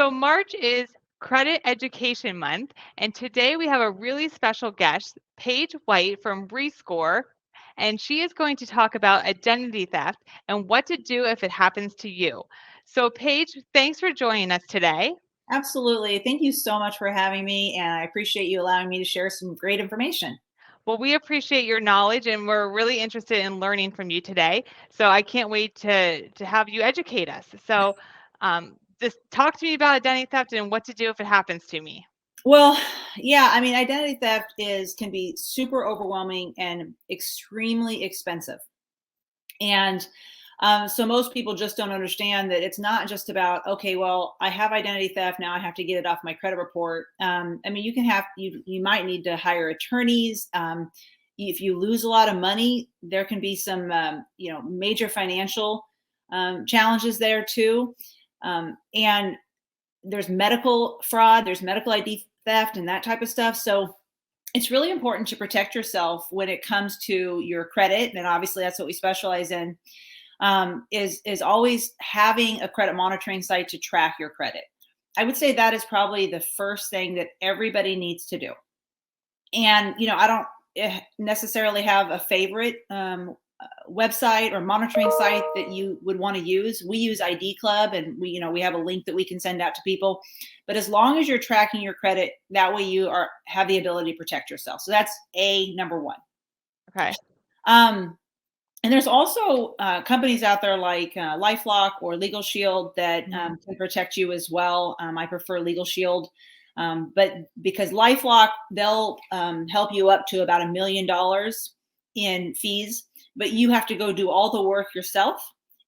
So March is Credit Education Month, and today we have a really special guest, Paige White from Rescore, and she is going to talk about identity theft and what to do if it happens to you. So Paige, thanks for joining us today. Absolutely. Thank you so much for having me, and I appreciate you allowing me to share some great information. Well, we appreciate your knowledge and we're really interested in learning from you today. So I can't wait to have you educate us. So just talk to me about identity theft and what to do if it happens to me. Well, yeah, I mean, identity theft can be super overwhelming and extremely expensive. And so most people just don't understand that it's not just about, okay, well, I have identity theft now, I have to get it off my credit report. I mean, you might need to hire attorneys. If you lose a lot of money, there can be some major financial challenges there too. And there's medical fraud, there's medical ID theft and that type of stuff. So it's really important to protect yourself when it comes to your credit. And obviously that's what we specialize in, is always having a credit monitoring site to track your credit. I would say that is probably the first thing that everybody needs to do. And, I don't necessarily have a favorite website or monitoring site that you would want to use. We use ID Club, and we have a link that we can send out to people. But as long as you're tracking your credit, that way you have the ability to protect yourself. So that's number one. Okay. And there's also companies out there like LifeLock or Legal Shield that can protect you as well. I prefer Legal Shield, but because LifeLock, they'll help you up to about $1 million in fees, but you have to go do all the work yourself,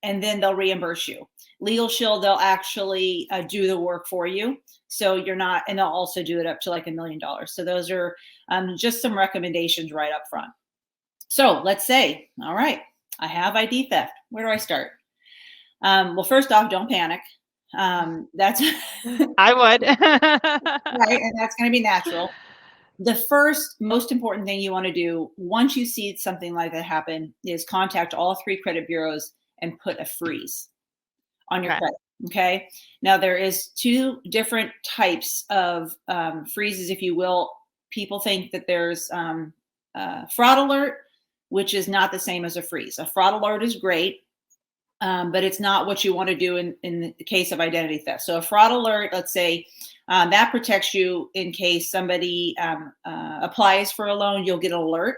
and then they'll reimburse you. Legal Shield, they'll actually do the work for you, so you're not, and they'll also do it up to like $1 million. So those are just some recommendations right up front. So let's say, all right, I have ID theft. Where do I start? Well, first off, don't panic. That's I would. right, and that's going to be natural. The first most important thing you want to do once you see something like that happen is contact all 3 credit bureaus and put a freeze on your credit. Okay. Now there is 2 different types of freezes, if you will. People think that there's fraud alert, which is not the same as a freeze. A fraud alert is great, but it's not what you want to do in the case of identity theft. So a fraud alert, let's say, that protects you in case somebody applies for a loan. You'll get an alert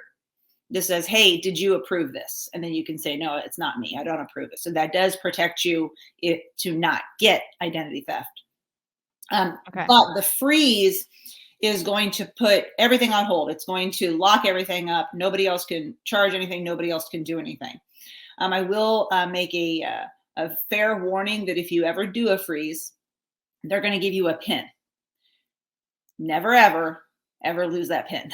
that says, hey, did you approve this? And then you can say, no, it's not me. I don't approve it. So that does protect you to not get identity theft. But the freeze is going to put everything on hold. It's going to lock everything up. Nobody else can charge anything. Nobody else can do anything. I will make a fair warning that if you ever do a freeze, they're going to give you a PIN. Never, ever, ever lose that PIN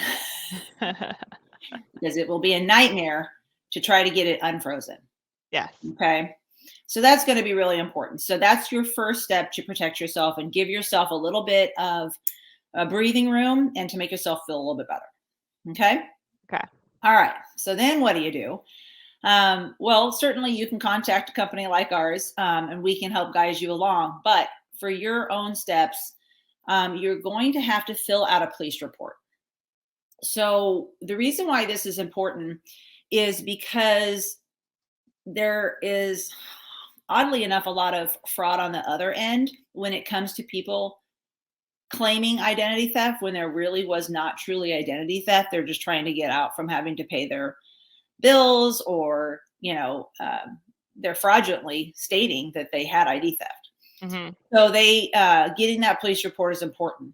because it will be a nightmare to try to get it unfrozen. Yes. Okay. So that's going to be really important. So that's your first step to protect yourself and give yourself a little bit of a breathing room and to make yourself feel a little bit better. Okay. Okay. All right. So then what do? Well, certainly you can contact a company like ours, and we can help guide you along. But for your own steps, you're going to have to fill out a police report. So the reason why this is important is because there is, oddly enough, a lot of fraud on the other end when it comes to people claiming identity theft when there really was not truly identity theft. They're just trying to get out from having to pay their bills, or they're fraudulently stating that they had ID theft. So getting that police report is important.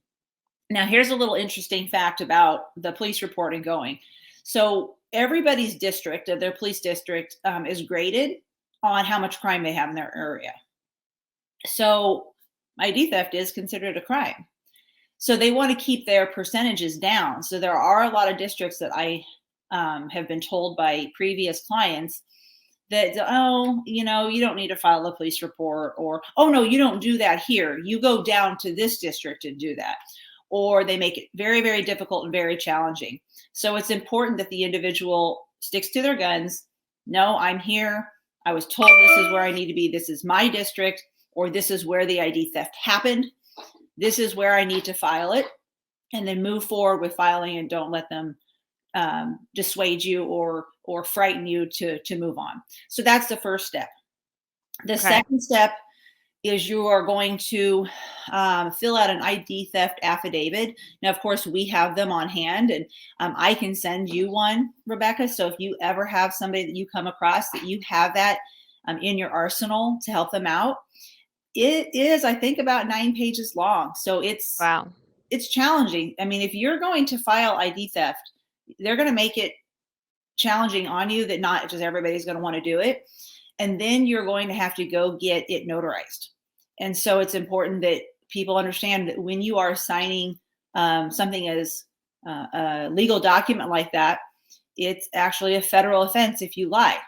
Now here's a little interesting fact about the police report and going. So everybody's district, their police district, is graded on how much crime they have in their area. So ID theft is considered a crime. So they want to keep their percentages down. So there are a lot of districts that I have been told by previous clients that, oh, you don't need to file a police report, or, oh no, you don't do that here. You go down to this district and do that. Or they make it very, very difficult and very challenging. So it's important that the individual sticks to their guns. No, I'm here. I was told this is where I need to be. This is my district, or this is where the ID theft happened. this is where I need to file it, and then move forward with filing, and don't let them dissuade you or frighten you to move on. So that's the first step. The Okay. second step is you are going to fill out an ID theft affidavit. Now, of course, we have them on hand, and I can send you one, Rebecca. So if you ever have somebody that you come across that you have that in your arsenal to help them out, it is, I think, about 9 pages long. So Wow. it's challenging. I mean, if you're going to file ID theft, they're going to make it challenging on you, that not just everybody's going to want to do it. And then you're going to have to go get it notarized. And so it's important that people understand that when you are signing something as a legal document like that, it's actually a federal offense if you lie.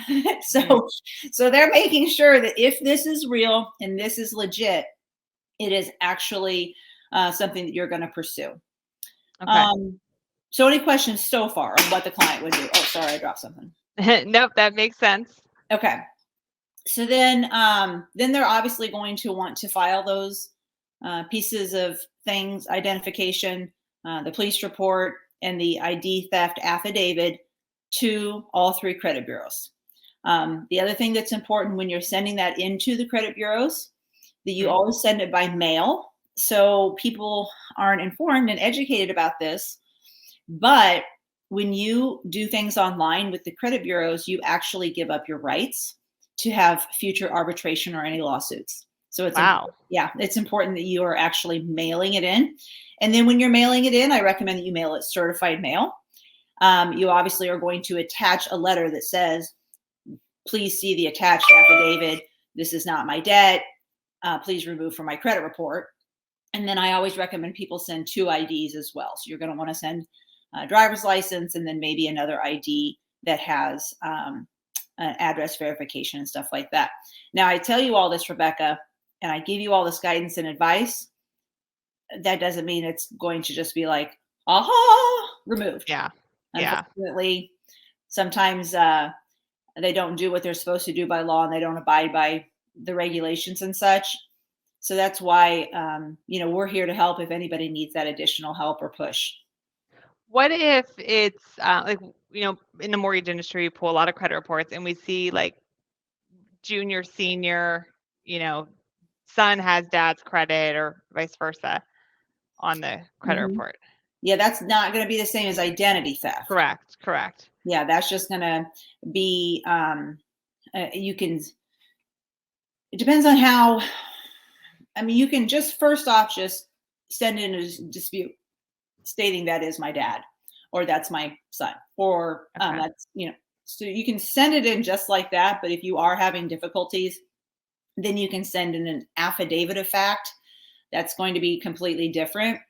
Mm. So they're making sure that if this is real and this is legit, it is actually something that you're going to pursue. Okay. So any questions so far on what the client would do? Oh, sorry, I dropped something. Nope, that makes sense. Okay. So then they're obviously going to want to file those pieces of things, identification, the police report, and the ID theft affidavit to all 3 credit bureaus. The other thing that's important when you're sending that into the credit bureaus, that you always send it by mail, so people aren't informed and educated about this. But when you do things online with the credit bureaus, you actually give up your rights to have future arbitration or any lawsuits. So Wow. it's important that you are actually mailing it in. And then when you're mailing it in, I recommend that you mail it certified mail. You obviously are going to attach a letter that says, please see the attached affidavit. This is not my debt. Please remove from my credit report. And then I always recommend people send 2 IDs as well. So you're going to want to send a driver's license and then maybe another ID that has an address verification and stuff like that. Now, I tell you all this, Rebecca, and I give you all this guidance and advice. That doesn't mean it's going to just be like, aha, removed. Yeah. Yeah. Unfortunately, sometimes they don't do what they're supposed to do by law, and they don't abide by the regulations and such. So that's why, we're here to help if anybody needs that additional help or push. What if it's in the mortgage industry, we pull a lot of credit reports and we see like junior, senior, son has dad's credit or vice versa on the credit Mhm. report. Yeah, that's not going to be the same as identity theft. Correct. Yeah, that's just going to be, it depends on how, you can just first off just send in a dispute stating that is my dad, or that's my son, or Okay. that's, so you can send it in just like that. But if you are having difficulties, then you can send in an affidavit of fact. That's going to be completely different.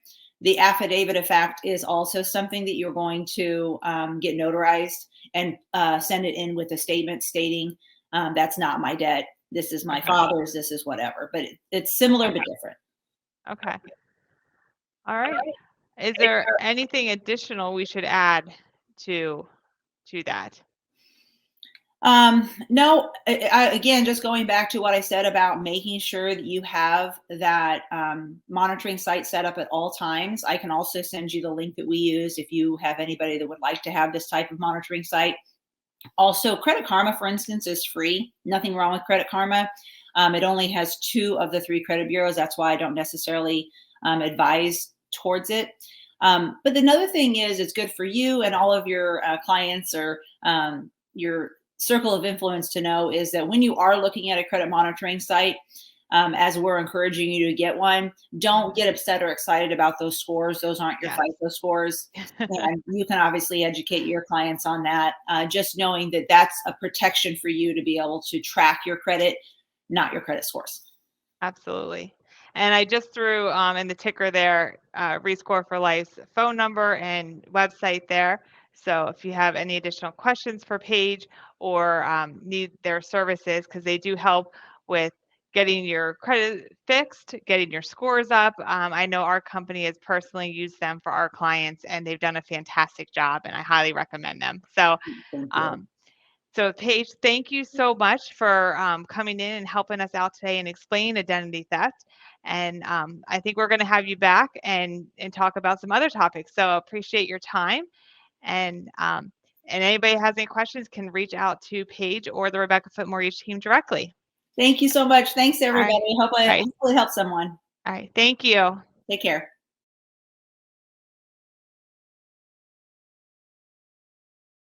The affidavit of fact is also something that you're going to get notarized and send it in with a statement stating that's not my debt. This is my Okay. father's. This is whatever. But it's similar but different. Okay. All right. Is there anything additional we should add to that? No, again, just going back to what I said about making sure that you have that monitoring site set up at all times. I can also send you the link that we use if you have anybody that would like to have this type of monitoring site. Also, Credit Karma, for instance, is free. Nothing wrong with Credit Karma. It only has 2 of the 3 credit bureaus. That's why I don't necessarily advise towards it. But another thing is, it's good for you and all of your clients or your circle of influence to know is that when you are looking at a credit monitoring site, as we're encouraging you to get one, don't get upset or excited about those scores. Those aren't your FICO scores. And you can obviously educate your clients on that. Just knowing that that's a protection for you to be able to track your credit, not your credit scores. Absolutely. And I just threw in the ticker there, Rescore for Life's phone number and website there. So if you have any additional questions for Paige or need their services, because they do help with getting your credit fixed, getting your scores up. I know our company has personally used them for our clients, and they've done a fantastic job, and I highly recommend them. So Thank you. So Paige, thank you so much for coming in and helping us out today and explain identity theft. And I think we're going to have you back and talk about some other topics. So appreciate your time. And anybody has any questions can reach out to Paige or the Rebecca Foote Mortgage team directly. Thank you so much. Thanks, All everybody. right. Hope I hopefully help someone. All right. Thank you. Take care.